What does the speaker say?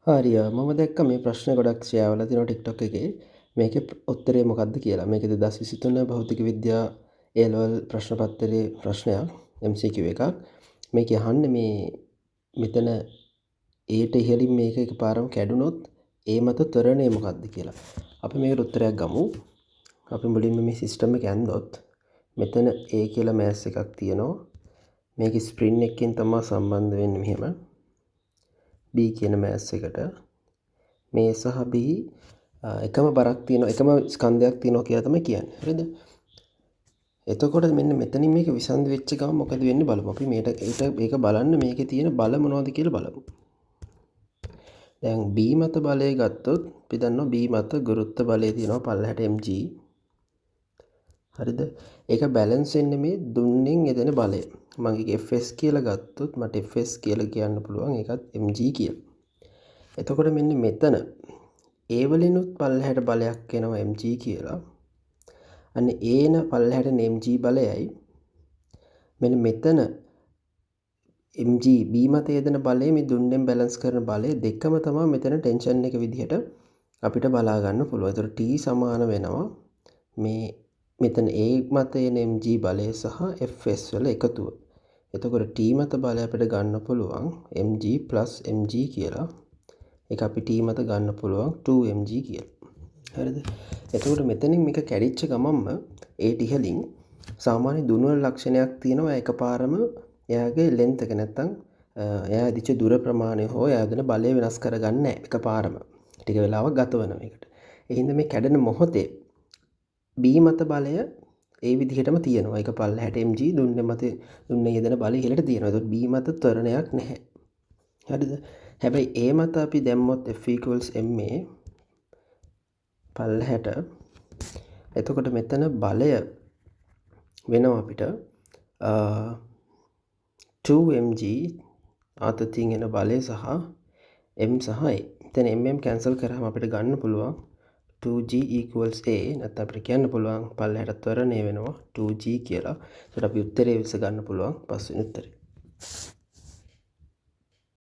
හරි මම දැක්ක මේ ප්‍රශ්න ගොඩක් ෂෙයා වෙලා තියෙනවා TikTok එකේ. මේකේ උත්තරේ මොකක්ද කියලා. මේක 2023 භෞතික විද්‍යා A level ප්‍රශ්න පත්‍රයේ ප්‍රශ්නයක් MCQ එකක්. මේක අහන්නේ මේ මෙතන ඒට ඉහළින් මේක එකපාරම කැඩුනොත් ඒ මත ත්වරණය මොකක්ද කියලා. අපි මේකට උත්තරයක් ගමු. අපි මුලින්ම මේ සිස්ටම් එක ඇන්දොත් මෙතන A කියලා මෑස් එකක් තියෙනවා. මේක ස්ප්‍රින් එකකින් තමයි සම්බන්ධ වෙන්නේ මෙහෙම. B කියන මෑස් එකට මේ සහ B එකම බරක් තියෙනවා එකම ස්කන්ධයක් තියෙනවා කියලා තමයි කියන්නේ. හරිද? එතකොට මෙන්න මෙතනින් මේක විසන්ධි වෙච්ච ගමන් මොකද වෙන්නේ බලමු. අපි මේක බලන්න මේකේ තියෙන බල මොනවද කියලා බලමු. දැන් B මත බලය ගත්තොත් අපි දන්නවා B මත ගුරුත්ව බලය තියෙනවා පල්ලෙහාට mg. හරිද? ඒක බැලන්ස් වෙන්නේ මේ දුන්නෙන් එදෙන බලය. මම ඒක Fs කියලා ගත්තොත් මට Fs කියලා කියන්න පුළුවන් ඒකත් mg කියලා. එතකොට මෙන්න මෙතන A වලිනුත් පල්ලෙහාට බලයක් එනවා mg කියලා. අන්න ඒන පල්ලෙහාට mg බලයයි මෙන්න මෙතන mg B මත යෙදෙන බලය මේ දුන්නෙන් බැලන්ස් කරන බලය දෙකම තමයි මෙතන ටෙන්ෂන් එක විදිහට අපිට බලා ගන්න පුළුවන්. ඒතර T සමාන වෙනවා මේ මෙතන A මත එන mg බලය සහ Fs වල එකතුව. එතකොට T මත බලය අපිට ගන්න පුළුවන් mg mg කියලා. ඒක අපි T මත ගන්න පුළුවන් 2mg කියලා. හරිද? එතකොට මෙතනින් මේක කැඩිච්ච ගමන්ම ඒ ඉහළින් සාමාන්‍ය දුර්වල ලක්ෂණයක් තියෙනවා එකපාරම එයාගේ ලෙන්ත් එක නැත්තම් එයා දිච්ච දුර ප්‍රමාණය හෝ එයා දෙන බලය වෙනස් කරගන්නේ නැහැ එකපාරම. ටික වෙලාවක් ගත වෙනවා මේකට. ඒ හින්දා මේ කැඩෙන මොහොතේ B මත බලය ඒ විදිහටම තියෙනවා. ඒක පල්ලෙහාට mg දුන්නේ යෙදෙන බලය ඉහළට තියෙනවා. ඒතකොට B මත ත්වරණයක් නැහැ. හරිද? හැබැයි A මත අපි දැම්මොත් F ma පල්ලෙහාට එතකොට මෙතන බලය වෙනවා අපිට 2mg ආතතියෙන් එන බලය සහ m සහ a. එතන mm කැන්සල් කරාම අපිට ගන්න පුළුවන් 2g equals a. නැත්නම් අපිට කියන්න පුළුවන් පල්ලෙහාට ත්වරණය වෙනවා 2g කියලා. ඒකට අපි උත්තරේ විස ගන්න පුළුවන් පස්වෙනි උත්තරේ.